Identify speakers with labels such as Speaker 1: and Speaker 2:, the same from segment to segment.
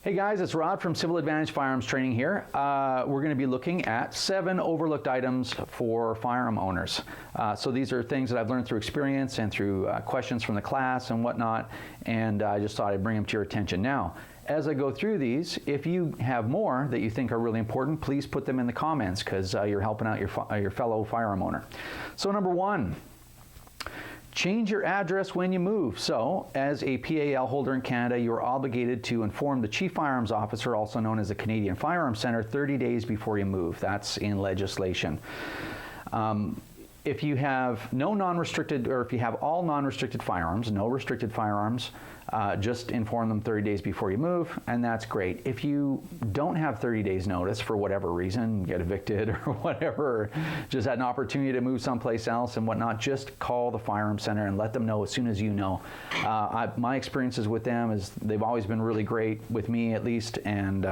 Speaker 1: Hey guys, it's Rod from Civil Advantage Firearms Training here. We're going to be looking at 7 overlooked items for firearm owners. So these are things that I've learned through experience and through questions from the class and whatnot, and I just thought I'd bring them to your attention. Now, as I go through these, if you have more that you think are really important, please put them in the comments, because you're helping out your fellow firearm owner. So number 1. Change your address when you move. So, as a PAL holder in Canada, you are obligated to inform the Chief Firearms Officer, also known as the Canadian Firearms Centre, 30 days before you move. That's in legislation. If you have no non-restricted, or if you have all non-restricted firearms, no restricted firearms, just inform them 30 days before you move, and that's great. If you don't have 30 days notice for whatever reason, get evicted or whatever, just had an opportunity to move someplace else and whatnot, just call the Firearm Center and let them know as soon as you know. My experiences with them is they've always been really great, with me at least, and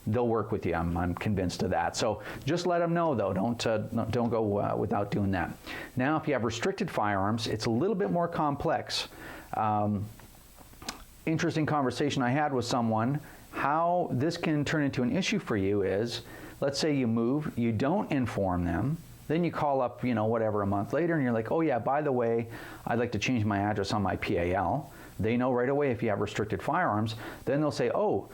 Speaker 1: they'll work with you. I'm convinced of that. So just let them know, though. Don't go without doing that. Now, if you have restricted firearms, it's a little bit more complex. Interesting conversation I had with someone. How this can turn into an issue for you is, let's say you move, you don't inform them, then you call up, whatever, a month later, and you're like, oh yeah, by the way, I'd like to change my address on my PAL. They know right away if you have restricted firearms. Then they'll say, oh,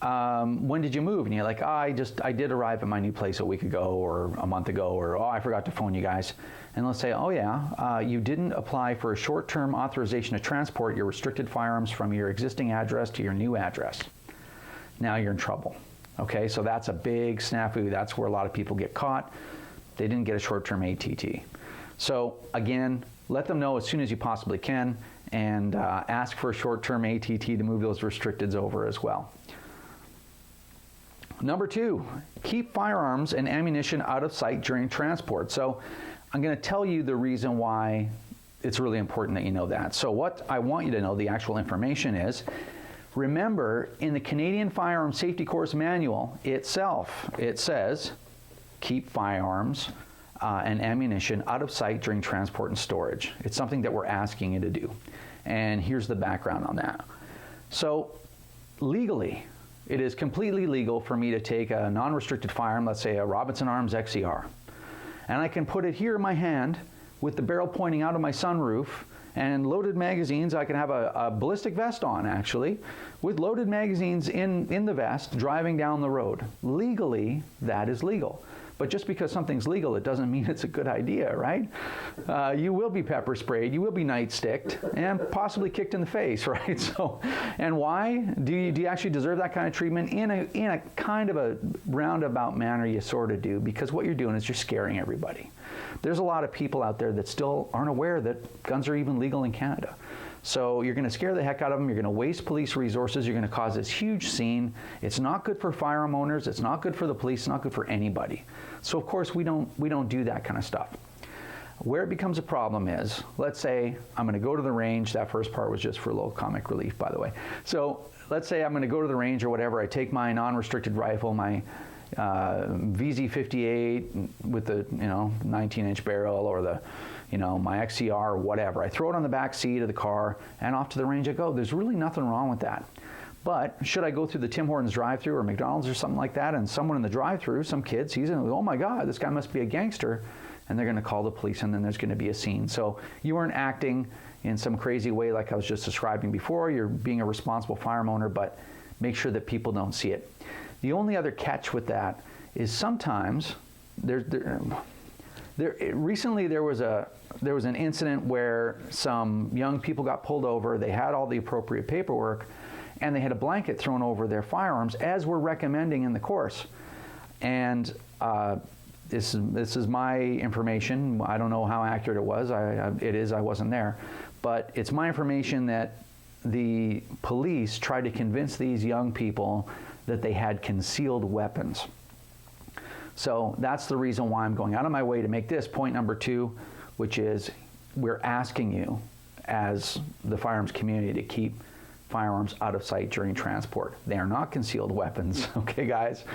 Speaker 1: when did you move? And you're like, I did arrive at my new place a week ago or a month ago, or I forgot to phone you guys. And they'll say, oh yeah, you didn't apply for a short-term authorization to transport your restricted firearms from your existing address to your new address. Now you're in trouble. Okay, so that's a big snafu. That's where a lot of people get caught. They didn't get a short-term ATT. So again, let them know as soon as you possibly can, and ask for a short-term ATT to move those restricteds over as well. Number 2, keep firearms and ammunition out of sight during transport. So I'm going to tell you the reason why it's really important that you know that. So what I want you to know, the actual information is, remember in the Canadian Firearm Safety Course Manual itself, it says keep firearms and ammunition out of sight during transport and storage. It's something that we're asking you to do. And here's the background on that. So legally, it is completely legal for me to take a non-restricted firearm, let's say a Robinson Arms XCR, and I can put it here in my hand with the barrel pointing out of my sunroof and loaded magazines. I can have a ballistic vest on, actually, with loaded magazines in the vest, driving down the road. Legally, that is legal. But just because something's legal, it doesn't mean it's a good idea, right? You will be pepper sprayed, you will be nightsticked, and possibly kicked in the face, right? So, and why? Do you actually deserve that kind of treatment? In a kind of a roundabout manner, you sort of do, because what you're doing is you're scaring everybody. There's a lot of people out there that still aren't aware that guns are even legal in Canada. So you're going to scare the heck out of them. You're going to waste police resources. You're going to cause this huge scene. It's not good for firearm owners. It's not good for the police. It's not good for anybody. So of course we don't do that kind of stuff. Where it becomes a problem is, let's say I'm going to go to the range. That first part was just for a little comic relief, by the way. So let's say I'm going to go to the range or whatever. I take my non-restricted rifle, my VZ58 with the 19-inch barrel, or the my XCR or whatever. I throw it on the back seat of the car and off to the range I go. There's really nothing wrong with that. But should I go through the Tim Hortons drive-thru or McDonald's or something like that, and someone in the drive-thru, some kid sees it and goes, oh my God, this guy must be a gangster, and they're going to call the police, and then there's going to be a scene. So you weren't acting in some crazy way like I was just describing before. You're being a responsible firearm owner, but make sure that people don't see it. The only other catch with that is sometimes recently there was an incident where some young people got pulled over. They had all the appropriate paperwork, and they had a blanket thrown over their firearms, as we're recommending in the course. And this is my information. I don't know how accurate it was. I wasn't there, but it's my information that the police tried to convince these young people that they had concealed weapons. So that's the reason why I'm going out of my way to make this point number 2. which is we're asking you as the firearms community to keep firearms out of sight during transport. They are not concealed weapons, okay, guys?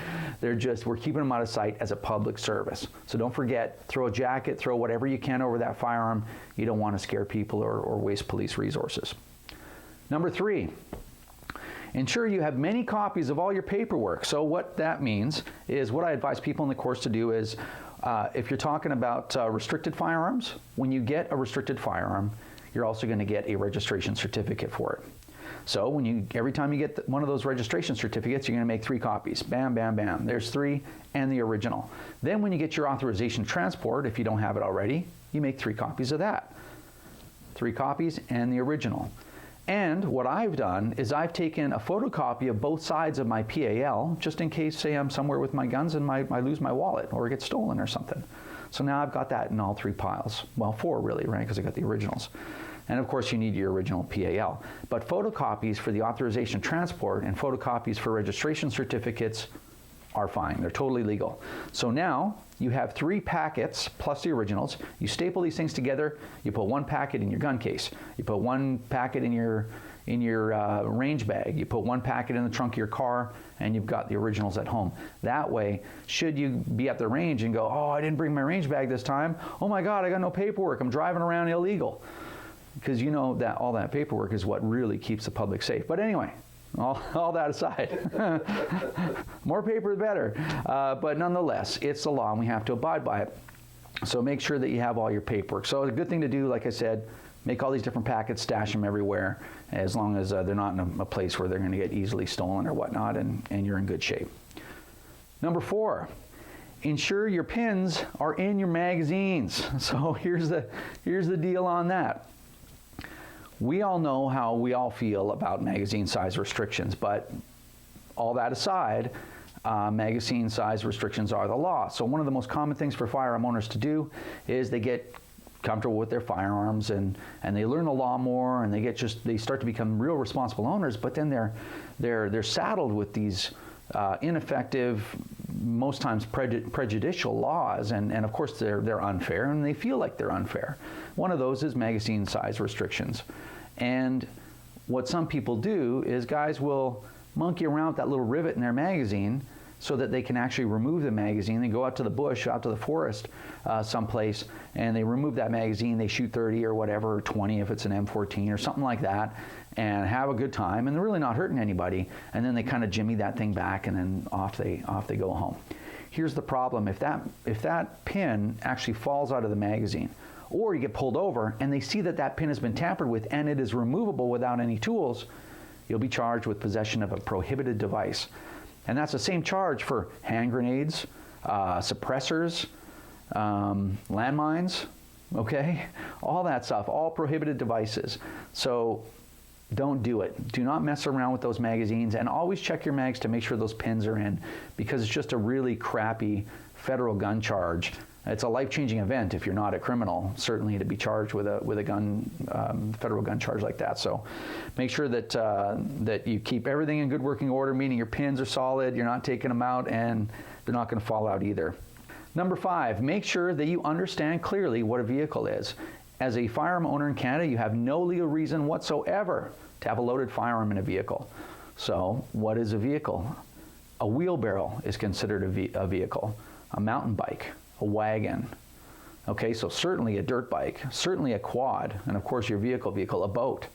Speaker 1: We're keeping them out of sight as a public service. So don't forget, throw a jacket, throw whatever you can over that firearm. You don't want to scare people or waste police resources. Number 3, ensure you have many copies of all your paperwork. So what that means is, what I advise people in the course to do is, if you're talking about restricted firearms, when you get a restricted firearm, you're also going to get a registration certificate for it. So every time you get one of those registration certificates, you're going to make 3 copies. Bam, bam, bam. There's 3 and the original. Then when you get your authorization to transport, if you don't have it already, you make 3 copies of that. 3 copies and the original. And what I've done is I've taken a photocopy of both sides of my PAL, just in case, say, I'm somewhere with my guns and I lose my wallet or it gets stolen or something. So now I've got that in all 3 piles. Well, 4 really, right? Because I got the originals. And of course, you need your original PAL. But photocopies for the authorization transport and photocopies for registration certificates are fine. They're totally legal. So now you have 3 packets plus the originals. You staple these things together. You put 1 packet in your gun case. You put 1 packet in your range bag. You put 1 packet in the trunk of your car, and you've got the originals at home. That way, should you be at the range and go, oh, I didn't bring my range bag this time. Oh my God, I got no paperwork. I'm driving around illegal. Because you know that all that paperwork is what really keeps the public safe. But anyway, all that aside, more paper the better. But nonetheless, it's the law and we have to abide by it. So make sure that you have all your paperwork. So a good thing to do, like I said, make all these different packets, stash them everywhere, as long as they're not in a place where they're going to get easily stolen or whatnot, and you're in good shape. Number 4. Ensure your pins are in your magazines. So here's the deal on that. We all know how we all feel about magazine size restrictions, but all that aside, magazine size restrictions are the law. So one of the most common things for firearm owners to do is they get comfortable with their firearms and they learn the law more, and they start to become real responsible owners, but then they're saddled with these ineffective, most times prejudicial laws, and of course they're unfair, and they feel like they're unfair. One of those is magazine size restrictions. And what some people do is guys will monkey around with that little rivet in their magazine so that they can actually remove the magazine. They go out to the bush, out to the forest someplace, and they remove that magazine. They shoot 30 or whatever, or 20 if it's an M14 or something like that, and have a good time, and they're really not hurting anybody. And then they kind of jimmy that thing back, and then off they go home. Here's the problem: if that pin actually falls out of the magazine, or you get pulled over and they see that pin has been tampered with and it is removable without any tools, you'll be charged with possession of a prohibited device. And that's the same charge for hand grenades, suppressors, landmines, okay? All that stuff, all prohibited devices. So don't do it. Do not mess around with those magazines, and always check your mags to make sure those pins are in, because it's just a really crappy federal gun charge. It's a life-changing event if you're not a criminal, certainly, to be charged with a gun, federal gun charge like that. So make sure that you keep everything in good working order, meaning your pins are solid, you're not taking them out, and they're not going to fall out either. Number 5, make sure that you understand clearly what a vehicle is. As a firearm owner in Canada, you have no legal reason whatsoever to have a loaded firearm in a vehicle. So what is a vehicle? A wheelbarrow is considered a vehicle. A mountain bike, a wagon. Okay, so certainly a dirt bike, certainly a quad, and of course your vehicle, a boat,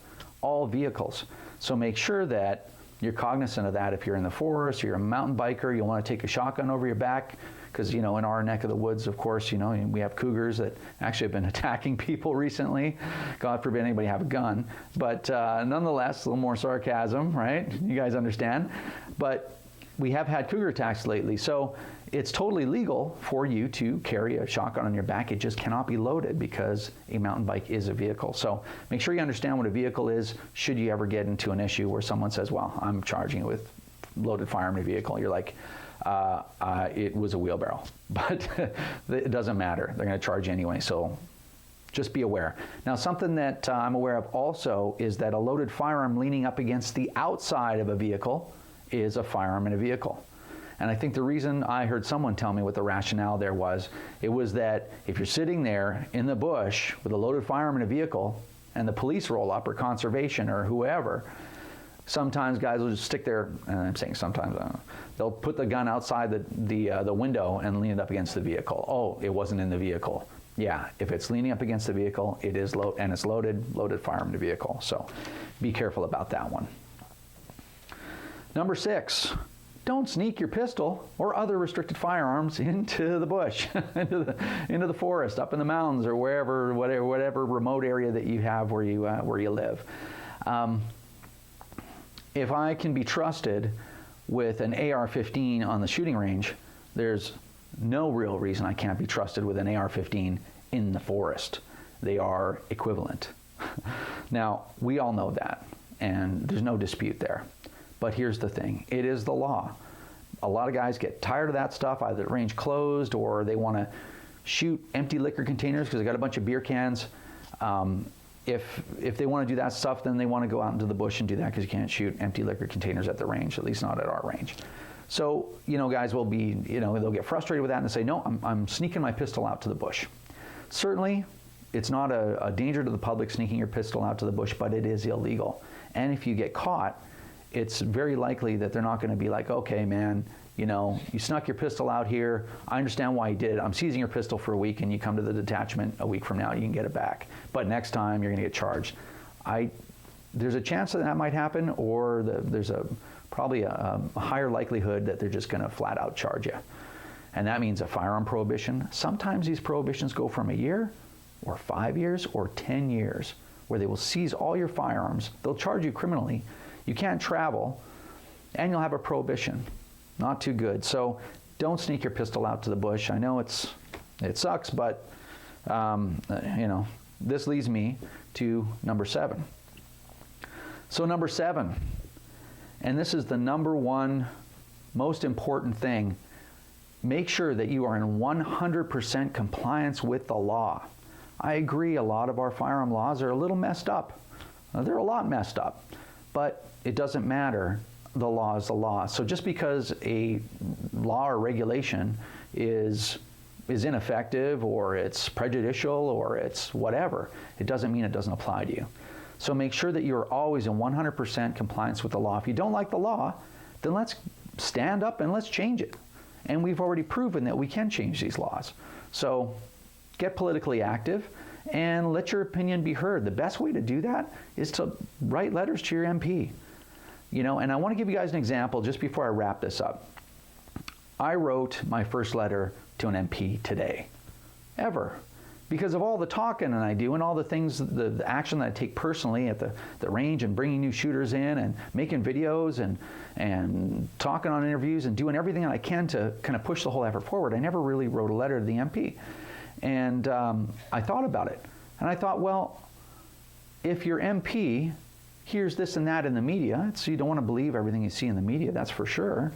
Speaker 1: all vehicles. So make sure that you're cognizant of that. If you're in the forest, you're a mountain biker, you'll want to take a shotgun over your back, because in our neck of the woods, of course, we have cougars that actually have been attacking people recently. God forbid anybody have a gun. But nonetheless, a little more sarcasm, right? You guys understand. But we have had cougar attacks lately, so it's totally legal for you to carry a shotgun on your back. It just cannot be loaded because a mountain bike is a vehicle. So make sure you understand what a vehicle is should you ever get into an issue where someone says, well, I'm charging you with loaded firearm in a vehicle. You're like, it was a wheelbarrow. But it doesn't matter. They're going to charge you anyway, so just be aware. Now, something that I'm aware of also is that a loaded firearm leaning up against the outside of a vehicle is a firearm in a vehicle. And I think the reason, I heard someone tell me what the rationale there was, it was that if you're sitting there in the bush with a loaded firearm in a vehicle and the police roll up, or conservation or whoever, sometimes guys will just stick their, and I'm saying sometimes, they'll put the gun outside the window and lean it up against the vehicle. Oh, it wasn't in the vehicle. Yeah, if it's leaning up against the vehicle, it is and it's loaded firearm in the vehicle. So be careful about that one. Number 6, don't sneak your pistol or other restricted firearms into the bush, into the forest, up in the mountains, or whatever remote area that you have where you live. If I can be trusted with an AR-15 on the shooting range, there's no real reason I can't be trusted with an AR-15 in the forest. They are equivalent. Now, we all know that, and there's no dispute there. But here's the thing, it is the law. A lot of guys get tired of that stuff, either the range closed or they want to shoot empty liquor containers because they got a bunch of beer cans. If they want to do that stuff, then they want to go out into the bush and do that, because you can't shoot empty liquor containers at the range, at least not at our range. So, guys will be, they'll get frustrated with that and say, no, I'm sneaking my pistol out to the bush. Certainly, it's not a danger to the public sneaking your pistol out to the bush, but it is illegal. And if you get caught, it's very likely that they're not going to be like, okay, man, you snuck your pistol out here. I understand why you did it. I'm seizing your pistol for a week, and you come to the detachment a week from now, you can get it back. But next time, you're going to get charged. There's a chance that might happen, or there's probably a higher likelihood that they're just going to flat out charge you. And that means a firearm prohibition. Sometimes these prohibitions go from a year, or 5 years, or 10 years, where they will seize all your firearms. They'll charge you criminally. You can't travel, and you'll have a prohibition. Not too good. So don't sneak your pistol out to the bush. I know it sucks, but this leads me to number 7. So number 7, and this is the number one most important thing, make sure that you are in 100% compliance with the law. I agree, a lot of our firearm laws are a little messed up. They're a lot messed up, but it doesn't matter. The law is the law. So just because a law or regulation is ineffective, or it's prejudicial, or it's whatever, it doesn't mean it doesn't apply to you. So make sure that you're always in 100% compliance with the law. If you don't like the law, then let's stand up and let's change it. And we've already proven that we can change these laws. So get politically active and let your opinion be heard. The best way to do that is to write letters to your MP. And I want to give you guys an example just before I wrap this up. I wrote my first letter to an MP today, ever, because of all the talking that I do and all the things, the action that I take personally at the range, and bringing new shooters in and making videos and talking on interviews and doing everything that I can to kind of push the whole effort forward. I never really wrote a letter to the MP. And I thought about it. And I thought, well, if your MP hears this and that in the media, so you don't want to believe everything you see in the media, that's for sure,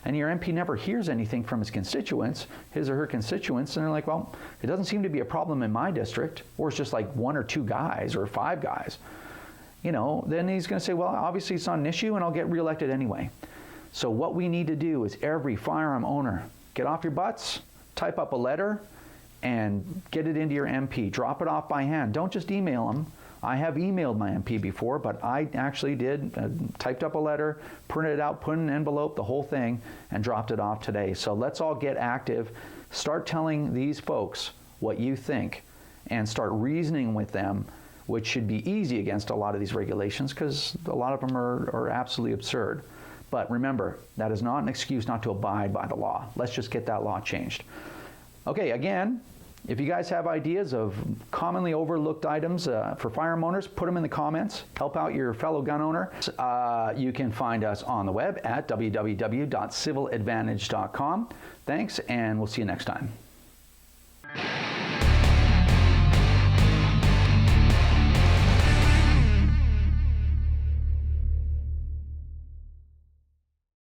Speaker 1: and your MP never hears anything from his constituents, his or her constituents, and they're like, well, it doesn't seem to be a problem in my district, or it's just like 1 or 2 guys or 5 guys, then he's going to say, well, obviously it's not an issue, and I'll get reelected anyway. So what we need to do is, every firearm owner, get off your butts, type up a letter, and get it into your MP. Drop it off by hand. Don't just email them. I have emailed my MP before, but I actually typed up a letter, printed it out, put it in an envelope, the whole thing, and dropped it off today. So let's all get active. Start telling these folks what you think, and start reasoning with them, which should be easy against a lot of these regulations, because a lot of them are absolutely absurd. But remember, that is not an excuse not to abide by the law. Let's just get that law changed. Okay, again, if you guys have ideas of commonly overlooked items for firearm owners, put them in the comments. Help out your fellow gun owner. You can find us on the web at www.civiladvantage.com. Thanks, and we'll see you next time.